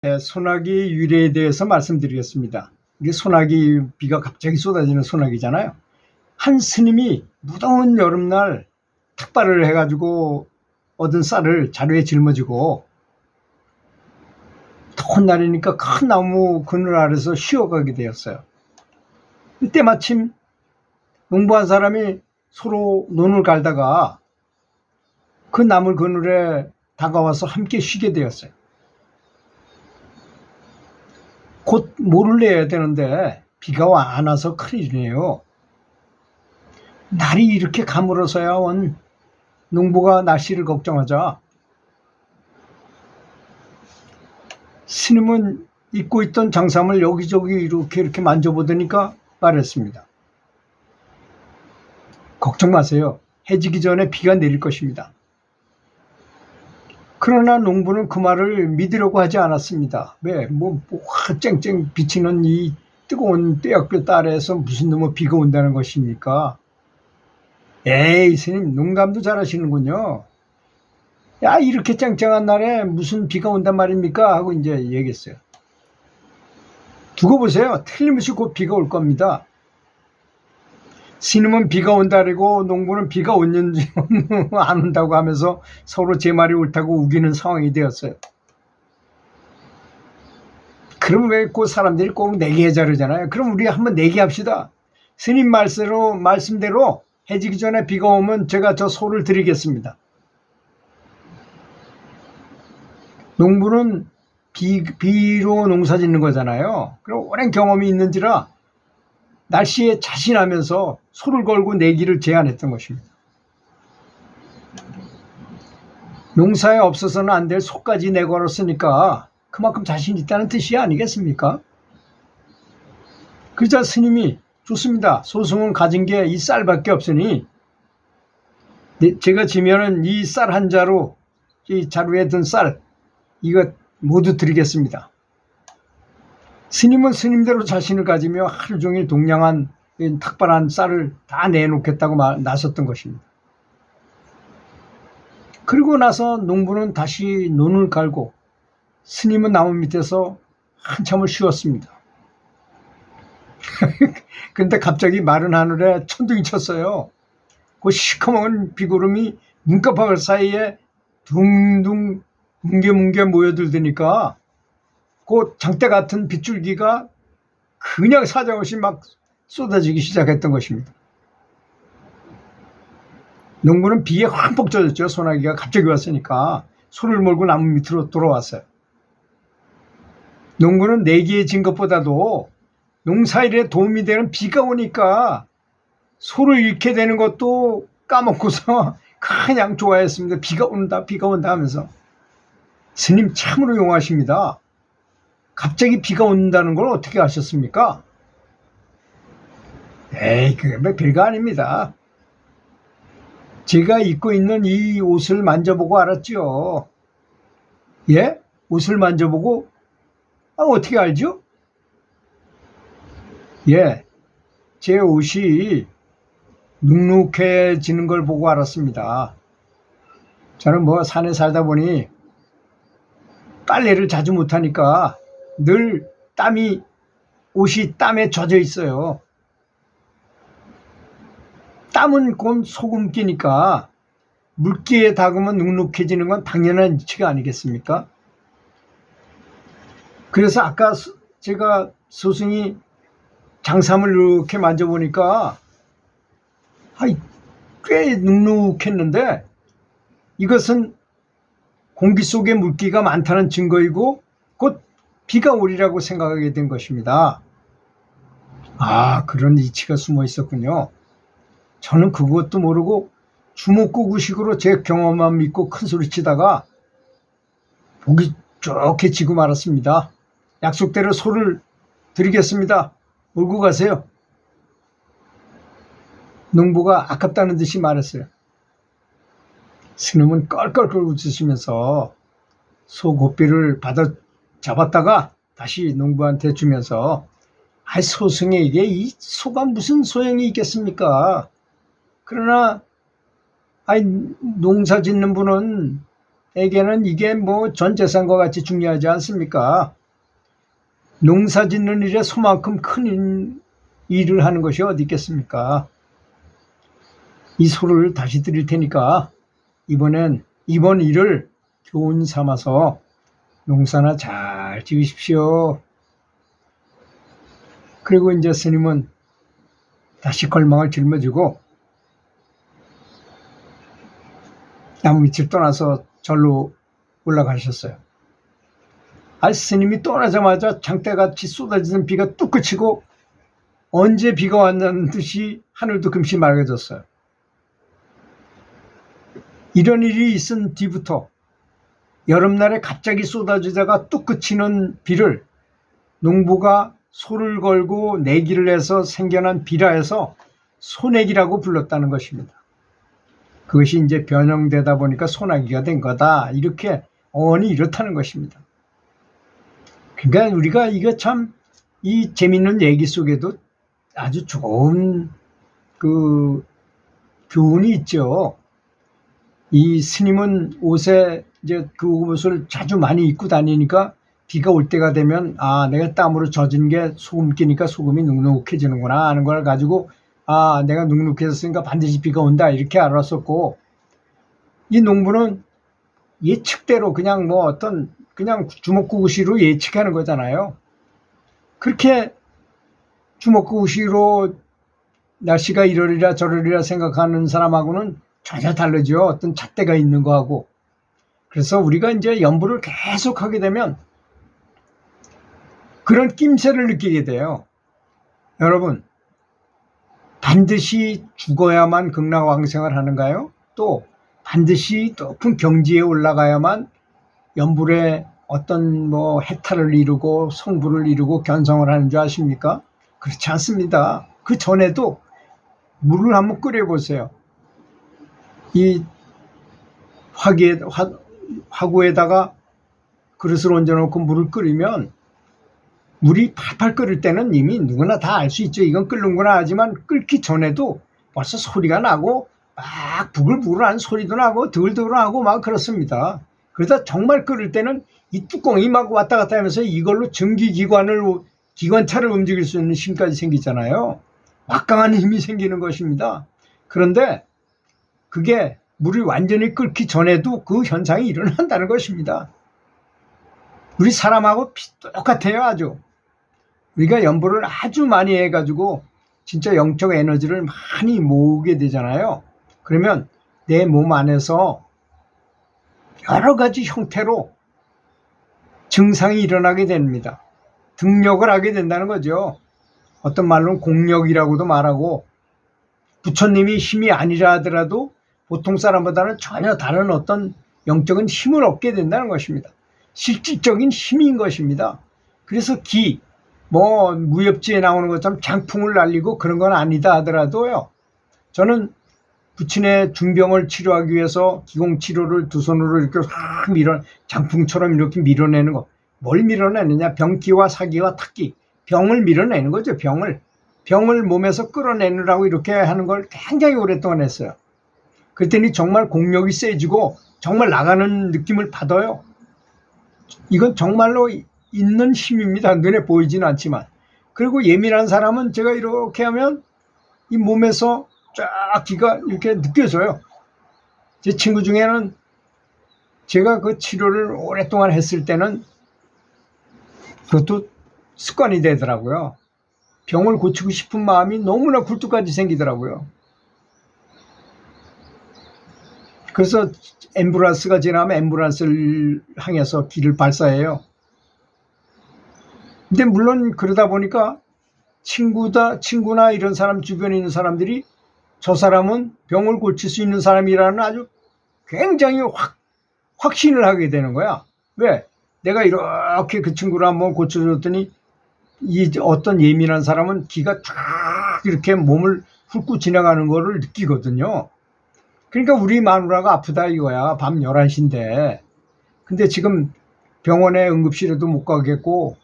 네, 소나기 유래에 대해서 말씀드리겠습니다. 이게 소나기, 비가 갑자기 쏟아지는 소나기잖아요. 한 스님이 무더운 여름날 탁발을 해가지고 얻은 쌀을 자루에 짊어지고 더운 날이니까 큰 나무 그늘 아래서 쉬어가게 되었어요. 이때 마침 농부한 사람이 서로 논을 갈다가 그 나무 그늘에 다가와서 함께 쉬게 되었어요. 곧 모를 내야 되는데 비가 안 와서 큰일이네요. 날이 이렇게 가물어서야 온 농부가 날씨를 걱정하자 스님은 입고 있던 장삼을 여기저기 이렇게 만져보더니까 말했습니다. 걱정 마세요. 해지기 전에 비가 내릴 것입니다. 그러나 농부는 그 말을 믿으려고 하지 않았습니다. 왜? 쨍쨍 비치는 이 뜨거운 떼약볕 아래에서 무슨 놈의 비가 온다는 것입니까? 에이, 스님, 농담도 잘하시는군요. 야, 이렇게 쨍쨍한 날에 무슨 비가 온단 말입니까? 하고 이제 얘기했어요. 두고 보세요. 틀림없이 곧 비가 올 겁니다. 스님은 비가 온다고 농부는 비가 오는지 안 온다고 하면서 서로 제 말이 옳다고 우기는 상황이 되었어요. 그럼 왜 그 사람들이 꼭 내기하자 그러잖아요. 그럼 우리 한번 내기합시다. 스님 말씀대로 해지기 전에 비가 오면 제가 저 소를 드리겠습니다. 농부는 비로 농사 짓는 거잖아요. 그럼 오랜 경험이 있는지라 날씨에 자신하면서 소를 걸고 내기를 제안했던 것입니다. 농사에 없어서는 안 될 소까지 내걸었으니까 그만큼 자신 있다는 뜻이 아니겠습니까? 그러자 스님이 좋습니다. 소승은 가진 게 이 쌀밖에 없으니 제가 지면은 이 쌀 한 자루, 이 자루에 든 쌀 이거 모두 드리겠습니다. 스님은 스님대로 자신을 가지며 하루 종일 동냥한 탁발한 쌀을 다 내놓겠다고 나섰던 것입니다. 그리고 나서 농부는 다시 논을 갈고 스님은 나무 밑에서 한참을 쉬었습니다. 그런데 갑자기 마른 하늘에 천둥이 쳤어요. 그 시커먼 비구름이 눈깜빡 사이에 둥둥 뭉게뭉게 모여들더니까 그 장대 같은 빗줄기가 그냥 사정없이 막 쏟아지기 시작했던 것입니다. 농부는 비에 흠뻑 젖었죠. 소나기가 갑자기 왔으니까 소를 몰고 나무 밑으로 돌아왔어요. 농부는 내기에 진 것보다도 농사일에 도움이 되는 비가 오니까 소를 잃게 되는 것도 까먹고서 그냥 좋아했습니다. 비가 온다 하면서. 스님 참으로 용하십니다. 갑자기 비가 온다는 걸 어떻게 아셨습니까? 에이, 그게 별거 아닙니다. 제가 입고 있는 이 옷을 만져보고 알았죠. 예? 옷을 만져보고? 어떻게 알죠? 예, 제 옷이 눅눅해지는 걸 보고 알았습니다. 저는 산에 살다 보니 빨래를 자주 못하니까 늘 옷이 땀에 젖어 있어요. 땀은 곧 소금기니까 물기에 닿으면 눅눅해지는 건 당연한 이치가 아니겠습니까? 그래서 아까 제가 스승이 장삼을 이렇게 만져보니까 꽤 눅눅했는데 이것은 공기 속에 물기가 많다는 증거이고 곧 비가 오리라고 생각하게 된 것입니다. 그런 이치가 숨어 있었군요. 저는 그것도 모르고 주먹구구식으로 제 경험만 믿고 큰소리치다가 보기 좋게 지고 말았습니다. 약속대로 소를 드리겠습니다. 몰고 가세요. 농부가 아깝다는 듯이 말했어요. 스님은 껄껄껄 웃으시면서 소 고삐를 받아 잡았다가 다시 농부한테 주면서 소승에게 이 소가 무슨 소용이 있겠습니까? 그러나 농사 짓는 분은 농부에게는 이게 뭐 전 재산과 같이 중요하지 않습니까? 농사 짓는 일에 소만큼 큰 일을 하는 것이 어디 있겠습니까? 이 소를 다시 드릴 테니까 이번 일을 교훈 삼아서 농사나 잘 지으십시오. 그리고 이제 스님은 다시 걸망을 짊어지고 나무 밑을 떠나서 절로 올라가셨어요. 스님이 떠나자마자 장대같이 쏟아지는 비가 뚝 그치고 언제 비가 왔다는 듯이 하늘도 금시 맑아졌어요. 이런 일이 있은 뒤부터 여름날에 갑자기 쏟아지다가 뚝 그치는 비를 농부가 소를 걸고 내기를 해서 생겨난 비라 해서 소내기라고 불렀다는 것입니다. 그것이 이제 변형되다 보니까 소나기가 된 거다. 이렇게 어원이 이렇다는 것입니다. 그러니까 우리가 이거 참 이 재밌는 얘기 속에도 아주 좋은 그 교훈이 있죠. 이 스님은 옷에 이제 그 옷을 자주 많이 입고 다니니까 비가 올 때가 되면 내가 땀으로 젖은 게 소금 끼니까 소금이 눅눅해지는구나 하는 걸 가지고 내가 눅눅해졌으니까 반드시 비가 온다 이렇게 알았었고, 이 농부는 예측대로 그냥 그냥 주먹구구시로 예측하는 거잖아요. 그렇게 주먹구구시로 날씨가 이러리라 저러리라 생각하는 사람하고는 전혀 다르죠. 어떤 잣대가 있는 거하고. 그래서 우리가 이제 연부를 계속 하게 되면 그런 낌새를 느끼게 돼요. 여러분, 반드시 죽어야만 극락왕생을 하는가요? 또 반드시 높은 경지에 올라가야만 연불의 어떤 해탈을 이루고 성불을 이루고 견성을 하는 줄 아십니까? 그렇지 않습니다. 그 전에도 물을 한번 끓여보세요. 이 화구에다가 그릇을 얹어놓고 물을 끓이면 물이 팔팔 끓을 때는 이미 누구나 다 알 수 있죠. 이건 끓는구나 하지만 끓기 전에도 벌써 소리가 나고 막 부글부글한 소리도 나고 드글드글하고 막 그렇습니다. 그러다 정말 끓을 때는 이 뚜껑이 막 왔다 갔다 하면서 이걸로 기관차를 움직일 수 있는 힘까지 생기잖아요. 막강한 힘이 생기는 것입니다. 그런데 그게 물이 완전히 끓기 전에도 그 현상이 일어난다는 것입니다. 우리 사람하고 똑같아요. 아주 우리가 연보를 아주 많이 해가지고 진짜 영적 에너지를 많이 모으게 되잖아요. 그러면 내 몸 안에서 여러 가지 형태로 증상이 일어나게 됩니다. 등력을 하게 된다는 거죠. 어떤 말로는 공력이라고도 말하고, 부처님이 힘이 아니라 하더라도 보통 사람보다는 전혀 다른 어떤 영적인 힘을 얻게 된다는 것입니다. 실질적인 힘인 것입니다. 그래서 무협지에 나오는 것처럼 장풍을 날리고 그런 건 아니다 하더라도요, 저는 부친의 중병을 치료하기 위해서 기공치료를 두 손으로 이렇게 장풍처럼 이렇게 밀어내는 거. 뭘 밀어내느냐? 병기와 사기와 탁기. 병을 밀어내는 거죠. 병을 몸에서 끌어내느라고 이렇게 하는 걸 굉장히 오랫동안 했어요. 그랬더니 정말 공력이 세지고 정말 나가는 느낌을 받아요. 이건 정말로 있는 힘입니다. 눈에 보이지는 않지만. 그리고 예민한 사람은 제가 이렇게 하면 이 몸에서 쫙 기가 이렇게 느껴져요. 제 친구 중에는 제가 그 치료를 오랫동안 했을 때는 그것도 습관이 되더라고요. 병을 고치고 싶은 마음이 너무나 굴뚝까지 생기더라고요. 그래서 앰뷸런스가 지나면 앰뷸런스를 향해서 길을 발사해요. 근데 물론 그러다 보니까 친구나 이런 사람 주변에 있는 사람들이 저 사람은 병을 고칠 수 있는 사람이라는 아주 굉장히 확신을 하게 되는 거야. 왜? 내가 이렇게 그 친구를 한번 고쳐줬더니 이 어떤 예민한 사람은 기가 쫙 이렇게 몸을 훑고 지나가는 거를 느끼거든요. 그러니까 우리 마누라가 아프다 이거야. 밤 11시인데. 근데 지금 병원에 응급실에도 못 가겠고,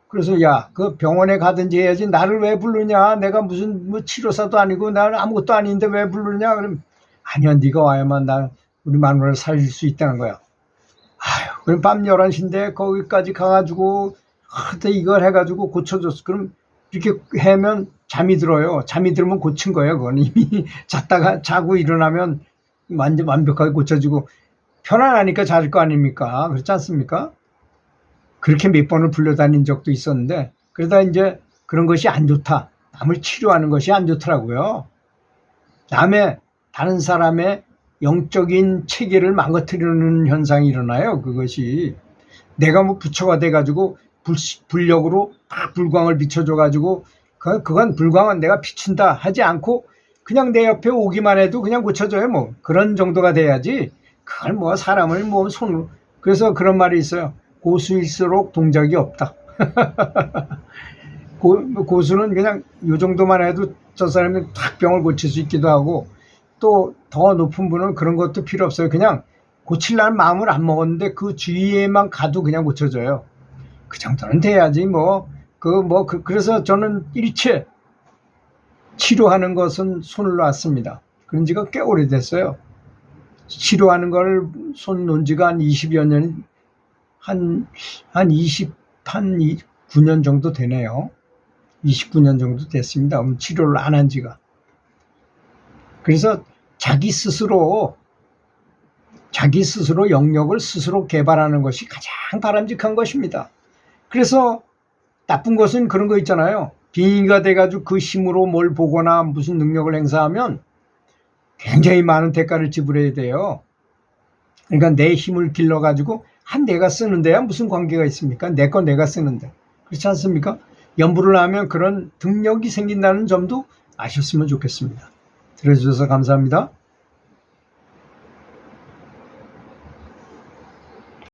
그래서 그 병원에 가든지 해야지 나를 왜 부르냐? 내가 무슨 치료사도 아니고 나는 아무것도 아닌데 왜 부르냐? 그럼 아니야, 네가 와야만 우리 마누라를 살릴 수 있다는 거야. 그럼 밤 11시인데 거기까지 가가지고 하여튼 이걸 해가지고 고쳐줬어. 그럼 이렇게 하면 잠이 들어요. 잠이 들면 고친 거예요. 그건 이미 잤다가 자고 일어나면 완벽하게 고쳐지고 편안하니까 잘 거 아닙니까? 그렇지 않습니까? 그렇게 몇 번을 불려다닌 적도 있었는데 그러다 이제 그런 것이 안 좋다. 남을 치료하는 것이 안 좋더라고요. 다른 사람의 영적인 체계를 망가뜨리는 현상이 일어나요. 그것이 내가 뭐 부처가 돼가지고 불력으로 딱 불광을 비춰줘가지고 그건 불광은 내가 비춘다 하지 않고 그냥 내 옆에 오기만 해도 그냥 고쳐줘요. 뭐 그런 정도가 돼야지. 그걸 뭐 사람을 뭐 손으로. 그래서 그런 말이 있어요. 고수일수록 동작이 없다. 고수는 그냥 이 정도만 해도 저 사람이 탁 병을 고칠 수 있기도 하고 또 더 높은 분은 그런 것도 필요 없어요. 그냥 고치려는 마음을 안 먹었는데 그 주위에만 가도 그냥 고쳐져요. 그 정도는 돼야지 그래서 저는 일체 치료하는 것은 손을 놨습니다. 그런 지가 꽤 오래됐어요. 치료하는 걸 손 놓은 지가 한 20여 년, 한 9년 정도 되네요. 29년 정도 됐습니다. 치료를 안 한 지가. 그래서 자기 스스로 영역을 스스로 개발하는 것이 가장 바람직한 것입니다. 그래서 나쁜 것은 그런 거 있잖아요. 빙의가 돼가지고 그 힘으로 뭘 보거나 무슨 능력을 행사하면 굉장히 많은 대가를 지불해야 돼요. 그러니까 내 힘을 길러가지고 내가 쓰는데야 무슨 관계가 있습니까? 내 거 내가 쓰는데. 그렇지 않습니까? 연부를 하면 그런 등력이 생긴다는 점도 아셨으면 좋겠습니다. 들어주셔서 감사합니다.